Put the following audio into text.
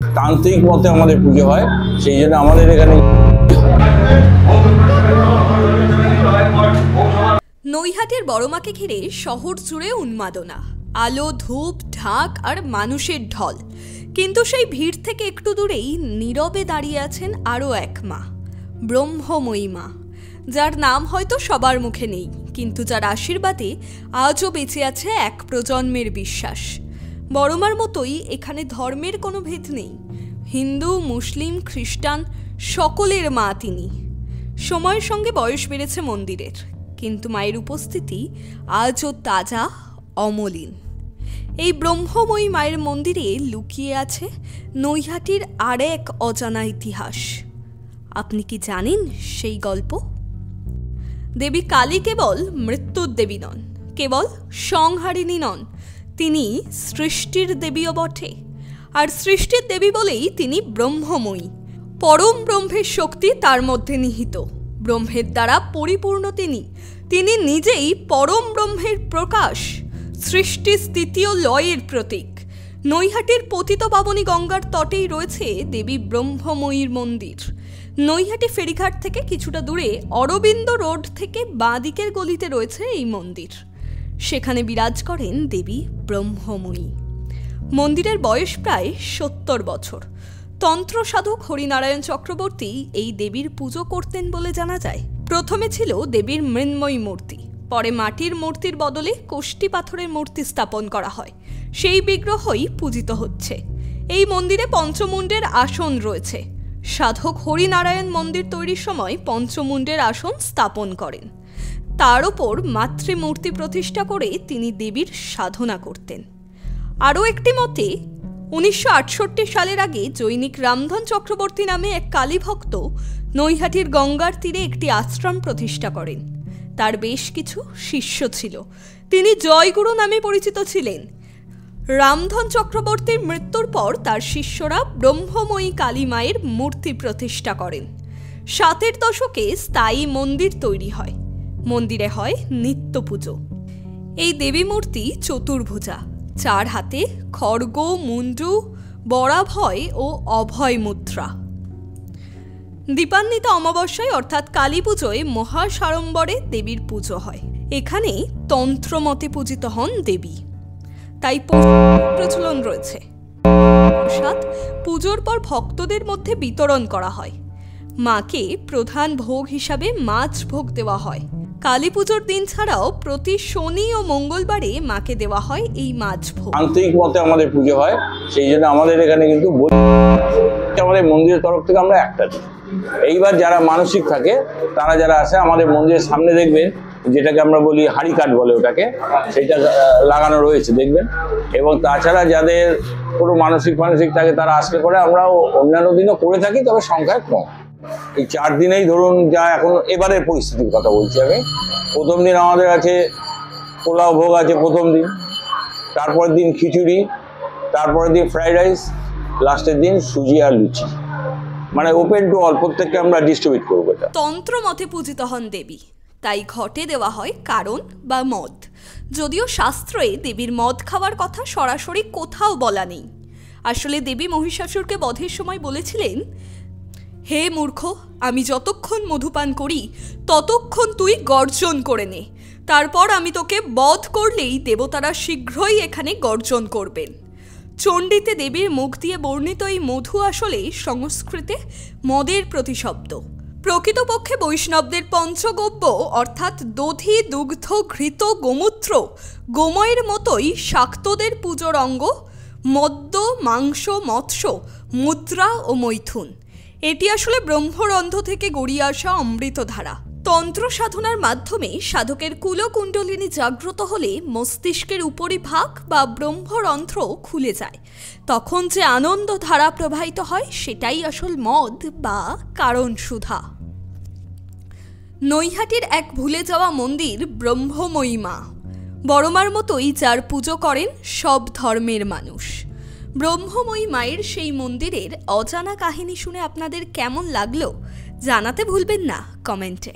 তান্ত্রিক মতে আমাদের পুজো হয়, সেই জন্য আমাদের এখানে নৈহাটির বড়মাকে ঘিরে শহর জুড়ে উন্মাদনা, আলো, ধূপ, ঢাক আর মানুষের ঢল। কিন্তু সেই ভিড় থেকে একটু দূরেই নীরবে দাঁড়িয়ে আছেন আরও এক মা, ব্রহ্মময়ী মা, যার নাম হয়তো সবার মুখে নেই, কিন্তু যার আশীর্বাদে আজও বেঁচে আছে এক প্রজন্মের বিশ্বাস। বড়মার মতোই এখানে ধর্মের কোনো ভেদ নেই, হিন্দু, মুসলিম, খ্রিস্টান সকলের মা তিনি। সময়ের সঙ্গে বয়স বেড়েছে মন্দিরের, কিন্তু মায়ের উপস্থিতি আজও তাজা, অমলিন। এই ব্রহ্মময়ী মায়ের মন্দিরে লুকিয়ে আছে নৈহাটির আরেক অজানা ইতিহাস। আপনি কি জানেন সেই গল্প? দেবী কালী কেবল মৃত্যুর দেবী নন, কেবল সংহারিণী নন, তিনি সৃষ্টির দেবীও বটে। আর সৃষ্টির দেবী বলেই তিনি ব্রহ্মময়ী। পরম ব্রহ্মের শক্তি তার মধ্যে নিহিত, ব্রহ্মের দ্বারা পরিপূর্ণ তিনি নিজেই পরম ব্রহ্মের প্রকাশ, সৃষ্টি, স্থিতি ও লয়ের প্রতীক। নৈহাটির পতিত পাবনী গঙ্গার তটেই রয়েছে দেবী ব্রহ্মময়ীর মন্দির। নৈহাটি ফেরিঘাট থেকে কিছুটা দূরে অরবিন্দ রোড থেকে বাঁ দিকের গলিতে রয়েছে এই মন্দির। সেখানে বিরাজ করেন দেবী ব্রহ্মময়ী। মন্দিরের বয়স প্রায় 70 বছর। তন্ত্র সাধক হরিনারায়ণ চক্রবর্তী এই দেবীর পুজো করতেন বলে জানা যায়। প্রথমে ছিল দেবীর মৃন্ময়ী মূর্তি, পরে মাটির মূর্তির বদলে কোষ্টি পাথরের মূর্তি স্থাপন করা হয়। সেই বিগ্রহই পূজিত হচ্ছে। এই মন্দিরে পঞ্চমুণ্ডের আসন রয়েছে। সাধক হরিনারায়ণ মন্দির তৈরির সময় পঞ্চমুণ্ডের আসন স্থাপন করেন। তার ওপর মাতৃমূর্তি প্রতিষ্ঠা করে তিনি দেবীর সাধনা করতেন। আরও একটি মতে 1968 সালের আগে জৈনিক রামধন চক্রবর্তী নামে এক কালী ভক্ত নৈহাটির গঙ্গার তীরে একটি আশ্রম প্রতিষ্ঠা করেন। তার বেশ কিছু শিষ্য ছিল, তিনি জয়গুরু নামে পরিচিত ছিলেন। রামধন চক্রবর্তীর মৃত্যুর পর তার শিষ্যরা ব্রহ্মময়ী কালী মায়ের মূর্তি প্রতিষ্ঠা করেন। 70 দশকে স্থায়ী মন্দির তৈরি হয়। মন্দিরে হয় নিত্য পুজো। এই দেবী মূর্তি চতুর্ভুজা, 4 হাতে খড়গ, মুন্ডু, বরাভয় ও অভয় মুদ্রা। দীপান্বিত অমাবস্যায় অর্থাৎ কালী পুজোয় মহাসাড়ম্বরে দেবীর পুজো হয়। এখানে তন্ত্রমতে পূজিত হন দেবী, তাই প্রচলন রয়েছে। প্রসাদ পুজোর পর ভক্তদের মধ্যে বিতরণ করা হয়। মাকে প্রধান ভোগ হিসাবে মাছ ভোগ দেওয়া হয়। কালী পুজোর দিন ছাড়াও প্রতি শনি ও মঙ্গলবারে মাকে দেওয়া হয় এই মাছ ভোগ। তান্ত্রিক মতে আমাদের পুজো হয়, সেই জন্য আমাদের এখানে কিন্তু আমাদের মন্দিরের তরফ থেকে আমরা একটা দিই। এইবার যারা মানসিক থাকে তারা যারা আসে আমাদের মন্দিরের সামনে দেখবেন, যেটাকে আমরা বলি হাড়ি কাঠ বলে, ওটাকে সেটা লাগানো রয়েছে দেখবেন। এবং তাছাড়া যাদের কোনো মানসিক থাকে তারা আসলে করে আমরা অন্যান্য দিনও করে থাকি, তবে সংখ্যায় কম। এই 4 দিনেই ধরুন যা এখন এবারের পরিস্থিতির কথা বলছি আমি। প্রথম দিন আমাদের আছে পোলাও ভোগ আছে প্রথম দিন, তারপরের দিন খিচুড়ি, তারপরের দিন ফ্রাইড রাইস, লাস্টের দিন সুজি আর লুচি, মানে ওপেন টু অল, প্রত্যেককে আমরা ডিস্ট্রিবিউট করবো। এটা তন্ত্র মতে পূজিত হন দেবী, তাই ঘটে দেওয়া হয় কারণ বা মদ। যদিও শাস্ত্রে দেবীর মদ খাওয়ার কথা সরাসরি কোথাও বলা নেই। আসলে দেবী মহিষাসুরকে বধের সময় বলেছিলেন, হে মূর্খ, আমি যতক্ষণ মধুপান করি ততক্ষণ তুই গর্জন করে নে, তারপর আমি তোকে বধ করলেই দেবতারা শীঘ্রই এখানে গর্জন করবেন। চণ্ডীতে দেবীর মুখ দিয়ে বর্ণিত এই মধু আসলে সংস্কৃতে মদের প্রতিশব্দ। প্রকৃতপক্ষে বৈষ্ণবদের পঞ্চগব্য অর্থাৎ দধি, দুগ্ধ, ঘৃত, গোমূত্র, গোময়ের মতোই শাক্তদের পুজোর অঙ্গ মদ্য, মাংস, মৎস্য, মুদ্রা ও মৈথুন। এটি আসলে ব্রহ্মরন্ধ্র থেকে গড়িয়ে আসা অমৃতধারা। তন্ত্র সাধনার মাধ্যমে সাধকের কুলকুণ্ডলিনী জাগ্রত হলে মস্তিষ্কের উপরিভাগ বা ব্রহ্মরন্ধ্র খুলে যায়। তখন যে আনন্দ ধারা প্রবাহিত হয় সেটাই আসল মদ বা কারণ সুধা। নৈহাটির এক ভুলে যাওয়া মন্দির ব্রহ্মময়ী মা, বড়মার মতোই যার পুজো করেন সব ধর্মের মানুষ। ব্রহ্মময়ী মায়ের সেই মন্দিরের অজানা কাহিনী শুনে আপনাদের কেমন লাগলো জানাতে ভুলবেন না কমেন্টে।